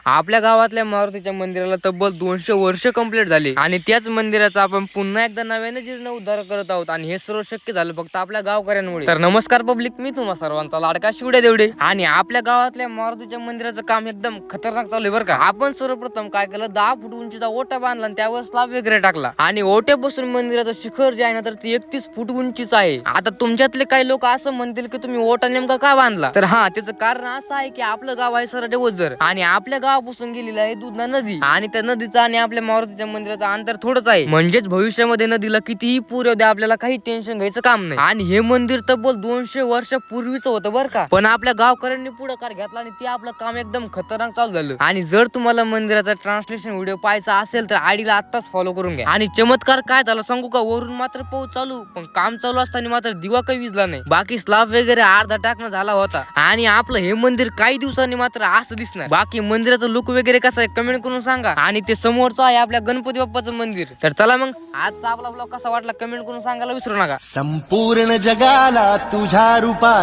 आपल्या गावातल्या मारुतीच्या मंदिराला तब्बल 200 वर्ष कंप्लीट झाली आणि त्याच मंदिराचा आपण पुन्हा एकदा नव्याने जीर्णोद्धार करत आहोत आणि हे सर्व शक्य झालं फक्त आपल्या गावकऱ्यांमुळे। तर नमस्कार पब्लिक, मी तुम्हा सर्वांचा लाडका शिवड्या देवडे आणि आपल्या गावातल्या मारुतीच्या मंदिराचं काम एकदम खतरनाक चालू आहे बरं का। आपण सर्वप्रथम काय केलं, 10 फूट उंचीचा ओटा बांधला आणि त्यावर स्लॅब वगैरे टाकला आणि ओट्यापासून मंदिराचं शिखर जे आहे ना तर ते 31 फूट उंचीचं आहे। आता तुमच्यातले काही लोक असं म्हणतील की तुम्ही ओटा नेमका का बांधला, तर हा त्याचं कारण असं आहे की आपलं गाव आहे सरडे ओझर आणि आपल्या गावापासून गेलेलं आहे दुधना नदी आणि त्या नदीचा आणि आपल्या मारुतीच्या मंदिराचं अंतर थोडंच आहे, म्हणजेच भविष्यामध्ये नदीला कितीही पूर येऊ द्या आपल्याला काही टेन्शन घ्यायचं काम नाही। आणि हे मंदिर तब्बल 200 वर्षापूर्वीच होतं बरं का, पण आपल्या गावकऱ्यांनी पुढाकार घेतला आणि ते आपलं काम एकदम खतरनाक चालू झालं। आणि जर तुम्हाला मंदिराचा ट्रान्सलेशन व्हिडिओ पाहायचा असेल तर आयडीला आत्ताच फॉलो करून घ्या। आणि चमत्कार काय झाला सांगू का, वरून मात्र पाऊस चालू, पण काम चालू असताना मात्र दिवा काही विजला नाही, बाकी स्लॅब वगैरे अर्धा टाकणं झाला होता आणि आपलं हे मंदिर काही दिवसांनी मात्र असं दिसणार। बाकी मंदिराचं लुक वगैरे कसं आहे कमेंट करून सांगा आणि ते समोरचं आहे आपल्या गणपती बाप्पाचं मंदिर। तर चला मग आजचा आपला ब्लॉग कसा वाटला कमेंट करून सांगायला विसरू नका। संपूर्ण जगाला तुझ्या रूपात